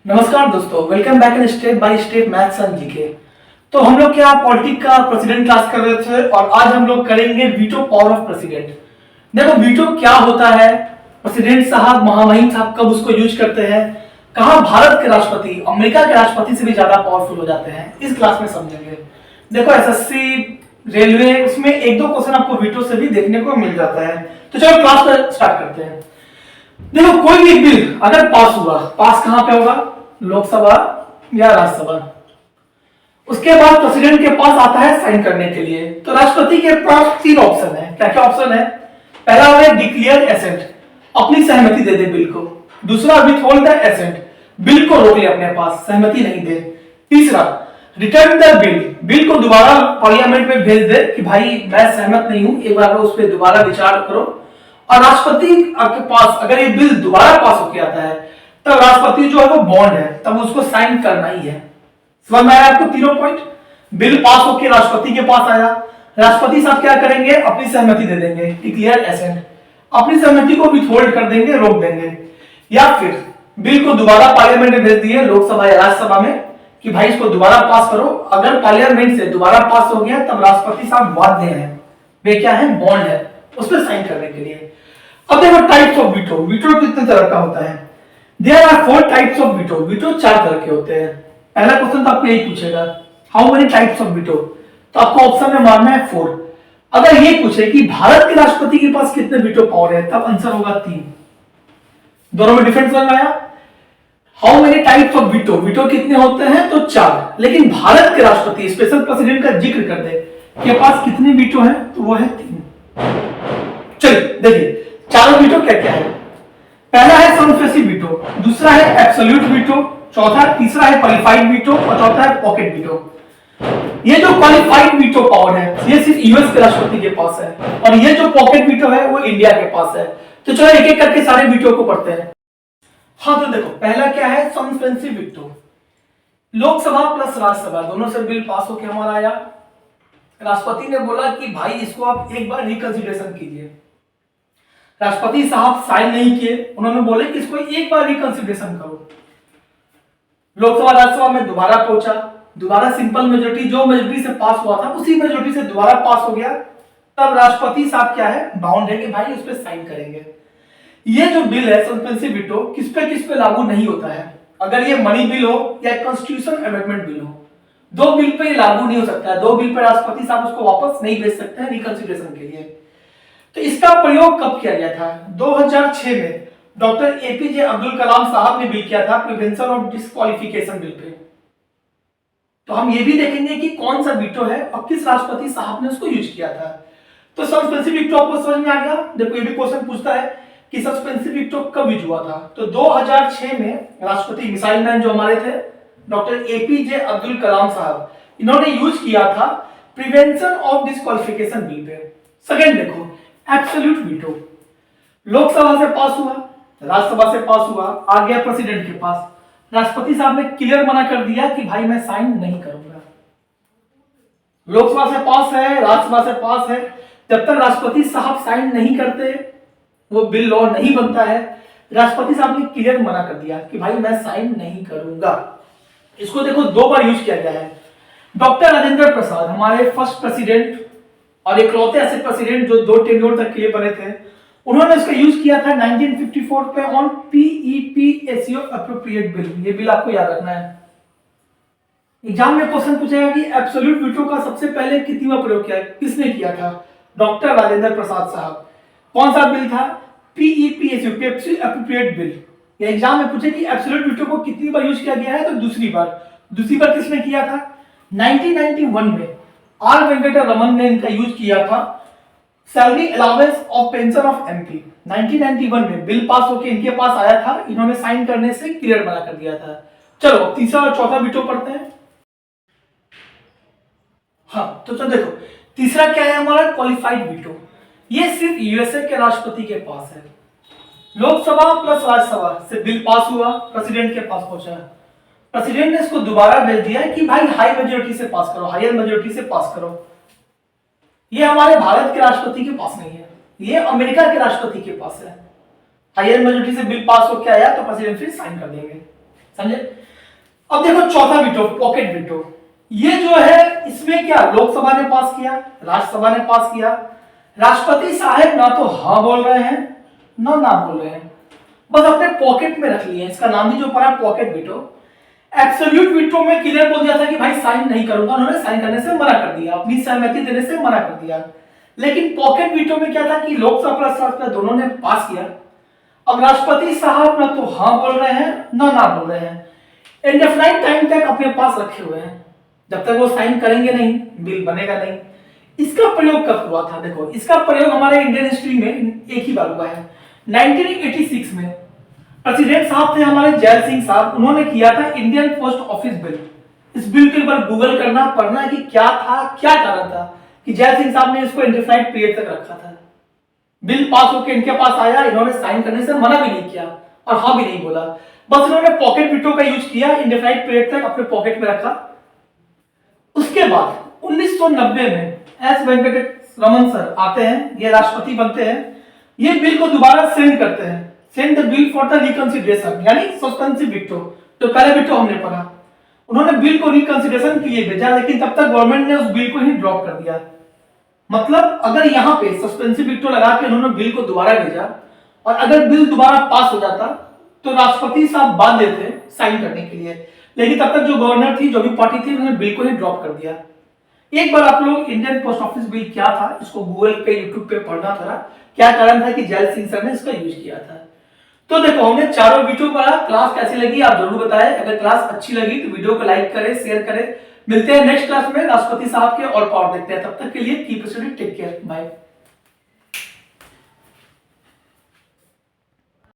नमस्कार दोस्तों, welcome back in step by step maths and GK. तो हम लोग क्या पॉलिटिक्स का प्रेसिडेंट क्लास कर रहे थे और आज हम लोग करेंगे वीटो पावर ऑफ प्रेसिडेंट। देखो वीटो क्या होता है, प्रेसिडेंट साहब महामहिम साहब कब उसको यूज करते हैं, कहां भारत के राष्ट्रपति अमेरिका के राष्ट्रपति से भी ज्यादा पावरफुल हो जाते हैं, इस क्लास में समझेंगे। देखो एसएससी रेलवे उसमें एक दो क्वेश्चन आपको वीटो से भी देखने को मिल जाता है। तो चलो क्लास को स्टार्ट करते हैं। देखो कोई भी बिल अगर पास हुआ, पास कहां पे होगा, लोकसभा या राज्यसभा। उसके बाद प्रेसिडेंट के पास आता है साइन करने के लिए। तो राष्ट्रपति के पास तीन ऑप्शन है। क्या क्या ऑप्शन है? पहला है डिक्लेयर एसेंट, अपनी सहमति दे दे बिल को। दूसरा विथहोल्ड द एसेंट, बिल को रोक ले अपने पास, सहमति नहीं दे। तीसरा रिटर्न द बिल, बिल को दोबारा पार्लियामेंट में भेज दे कि भाई मैं सहमत नहीं हूं, एक बार उस पर दोबारा विचार करो। और राष्ट्रपति के पास अगर ये बिल दोबारा पास होकर आता है तब राष्ट्रपति जो है वो बॉन्ड है, तब उसको साइन करना ही है। समझ में आया आपको तीनों पॉइंट? बिल पास होकर राष्ट्रपति के पास आया, राष्ट्रपति साहब क्या करेंगे, अपनी सहमति दे देंगे, डिक्लेयर एसेंट, अपनी सहमति को विथहोल्ड कर देंगे, रोक देंगे। या फिर बिल को दोबारा पार्लियामेंट में भेज दिए, लोकसभा या राज्यसभा में, कि भाई इसको दोबारा पास करो। अगर पार्लियामेंट से दोबारा पास हो गया तब राष्ट्रपति साहब बाध्य हैं, वे क्या है, बॉन्ड है, उस पर साइन करने के लिए। अब देखो टाइप्स ऑफ वीटो, वीटो कितने तरह का होता है? There are 4 types of veto, veto 4 तरह के होते हैं। पहला क्वेश्चन तो आपको यही पूछेगा, how many types of veto, तो आपको ऑप्शन में मारना है 4। अगर ये पूछे कि भारत के राष्ट्रपति के पास कितने वीटो पावर है, तब आंसर होगा 3। दोनों में डिफरेंस लग रहा है? How many types of veto, veto कितने होते हैं, तो 4। लेकिन भारत के राष्ट्रपति स्पेशल प्रेसिडेंट का जिक्र कर दे के पास कितने वीटो है, तो वो है 3। चलिए देखिए चारों वीटो क्या क्या है। पहला है सनफेसिव वीटो, दूसरा है एब्सोल्यूट वीटो, तीसरा है क्वालिफाइड वीटो और चौथा है पॉकेट वीटो। ये जो क्वालिफाइड वीटो पावर है ये सिर्फ यूएस के राष्ट्रपति के पास है, और ये जो पॉकेट वीटो है वो इंडिया के पास है। तो चलो एक एक करके सारे वीटो को पढ़ते हैं। हाँ तो देखो पहला क्या है, सनफेसिव वीटो। लोकसभा प्लस राज्यसभा दोनों से बिल पास होकर हमारा आया, राष्ट्रपति ने बोला कि भाई इसको आप एक बार रिकंसिडरेशन कीजिए। राष्ट्रपति साहब साइन नहीं किए, उन्होंने बोले कि इसको एक बार रिकंसिडरेशन करो। लोकसभा राज्यसभा में दोबारा पहुंचा, दोबारा सिंपल मेजोरिटी, जो मेजोरिटी से पास हुआ था उसी मेजोरिटी से दोबारा पास हो गया। तब राष्ट्रपति साहब क्या है, बाउंड है कि भाई उस पर साइन करेंगे। ये जो बिल है सस्पेंसिव वीटो किस पे लागू नहीं होता है। अगर ये मनी बिल हो या कॉन्स्टिट्यूशन अमेंडमेंट बिल हो, दो बिल पे लागू नहीं हो सकता है। दो बिल पे राष्ट्रपति साहब उसको वापस नहीं भेज सकते हैं रिकंसिडरेशन के लिए। तो इसका प्रयोग कब किया गया था? 2006 में डॉक्टर एपीजे अब्दुल कलाम साहब ने बिल किया था prevention of disqualification bill pay. तो हम ये भी देखेंगे कि कौन सा वीटो है और किस राष्ट्रपति साहब ने उसको यूज किया था। तो सस्पेंसिव वीटो आपको समझ में आ गया। देखो ये भी क्वेश्चन पूछता है कि सस्पेंसिव वीटो कब यूज हुआ था। तो 2006 में राष्ट्रपति मिसाइल मैन जो हमारे थे डॉक्टर एपीजे अब्दुल कलाम साहब, इन्होंने यूज किया था prevention of disqualification bill pay. Second देखो एब्सोल्यूट वीटो, लोकसभा से पास हुआ, राज्यसभा से पास हुआ, आ गया प्रेसिडेंट के पास। राष्ट्रपति साहब ने क्लियर मना कर दिया कि भाई मैं साइन नहीं करूंगा। लोकसभा से पास है, राज्यसभा से पास है, जब तक राष्ट्रपति साहब साइन नहीं करते वो बिल लॉ नहीं बनता है। राष्ट्रपति साहब ने क्लियर मना कर दिया कि भाई मैं साइन नहीं करूंगा। इसको देखो 2 बार यूज किया गया है। डॉक्टर राजेंद्र प्रसाद हमारे फर्स्ट प्रेसिडेंट और इकलौते ऐसे प्रेसिडेंट जो 2 टेन्योर तक के लिए बने थे, उन्होंने इसका यूज किया था 1954 पे ऑन पीईपीएसयू अप्रोप्रिएट बिल। ये बिल आपको याद रखना है। एग्जाम में क्वेश्चन पूछेगा कि एब्सोल्यूट वीटो का सबसे पहले कितनी बार प्रयोग किया है, किसने किया था? डॉक्टर राजेंद्र प्रसाद साहब। कौन सा बिल था? पीईपीएसयू पेप्सी अप्रोप्रिएट बिल। ये एग्जाम में पूछे कि एब्सोल्यूट वीटो को कितनी बार यूज किया गया है, तो दूसरी बार किसने किया था? 1991 में आर वेंकटा रमन ने इनका यूज किया था salary allowance of pension of MP. 1991 में बिल पास होकर इनके पास आया था, इन्होंने साइन करने से क्लियर मना कर दिया था। चलो तीसरा और चौथा वीटो पढ़ते हैं। हाँ तो देखो तीसरा क्या है हमारा, क्वालिफाइड वीटो। ये सिर्फ यूएसए के राष्ट्रपति के पास है। लोकसभा प्लस राज्यसभा से बिल पास हुआ, प्रेसिडेंट के पास पहुंचा, प्रेसिडेंट ने इसको दोबारा भेज दिया कि भाई हाई मेजोरिटी से पास करो, हायर मेजोरिटी से पास करो। ये हमारे भारत के राष्ट्रपति के पास नहीं है, ये अमेरिका के राष्ट्रपति के पास है। हायर मेजोरिटी से बिल पास होकर आया तो प्रेसिडेंट फिर साइन कर देंगे। समझे। अब देखो चौथा वीटो, पॉकेट वीटो। ये जो है इसमें क्या लोकसभा ने पास किया, राज्यसभा ने पास किया, राष्ट्रपति साहब ना तो हाँ बोल रहे हैं ना बोल रहे हैं, बस अपने पॉकेट में रख लिए। इसका नाम ही जो पड़ा पॉकेट वीटो। एब्सोल्यूट वीटो में क्लियर बोल दिया था कि भाई साइन नहीं करूंगा, उन्होंने साइन करने से मना कर दिया, अपनी सहमति देने से मना कर दिया। लेकिन पॉकेट वीटो में क्या था कि लोकसभा प्लस राज्यसभा दोनों ने पास किया। अब राष्ट्रपति साहब ना तो हाँ बोल रहे हैं ना बोल रहे हैं, इंडेफिनाइट टाइम तक अपने पास रखे हुए हैं। जब तक वो साइन करेंगे नहीं बिल बनेगा नहीं। इसका प्रयोग कब हुआ था? देखो इसका प्रयोग हमारे इंडियन हिस्ट्री में एक ही बार हुआ है, 1986 में। प्रेसिडेंट साहब थे हमारे जैल सिंह साहब, उन्होंने किया था इंडियन पोस्ट ऑफिस बिल। इस बिल के ऊपर गूगल करना पड़ना है कि क्या था, क्या कारण था कि जैल सिंह साहब ने इसको इंडेफिनाइट पीरियड तक रखा था। बिल पास होकर इनके पास आया, इन्होंने साइन करने से मना भी नहीं किया और हाँ भी नहीं बोला, बस इन्होंने पॉकेट वीटो का यूज किया, इंडेफिनाइट पीरियड तक अपने पॉकेट में रखा। उसके बाद 1990 में एस वेंकट रमन सर आते हैं, ये राष्ट्रपति बनते हैं, ये बिल को दोबारा सेंड करते हैं, send the bill for the reconsideration, यानी सस्पेंसिव वीटो। तो पहले वीटो हमने पढ़ा, उन्होंने बिल को रिकंसिडरेशन के लिए भेजा, लेकिन तब तक गवर्नमेंट ने उस बिल को ही ड्रॉप कर दिया। मतलब अगर यहाँ पे सस्पेंसिव वीटो लगा के उन्होंने बिल को दोबारा भेजा और अगर बिल दोबारा पास हो जाता तो राष्ट्रपति साहब बांध देते साइन करने के लिए, लेकिन तब तक जो गवर्नर थी, जो भी पार्टी थी, उन्होंने बिल को ही ड्रॉप कर दिया। एक बार आप लोग इंडियन पोस्ट ऑफिस बिल क्या था इसको गूगल पे यूट्यूब पे पढ़ना था, क्या कारण था कि जैल सिंह सर ने इसका यूज किया था। तो देखो हमने चारों वीडियो पढ़ा, क्लास कैसी लगी आप जरूर बताएं। अगर क्लास अच्छी लगी तो वीडियो को लाइक करें, शेयर करें। मिलते हैं नेक्स्ट क्लास में राष्ट्रपति साहब के और पावर देखते हैं। तब तक के लिए keep study, take care, bye.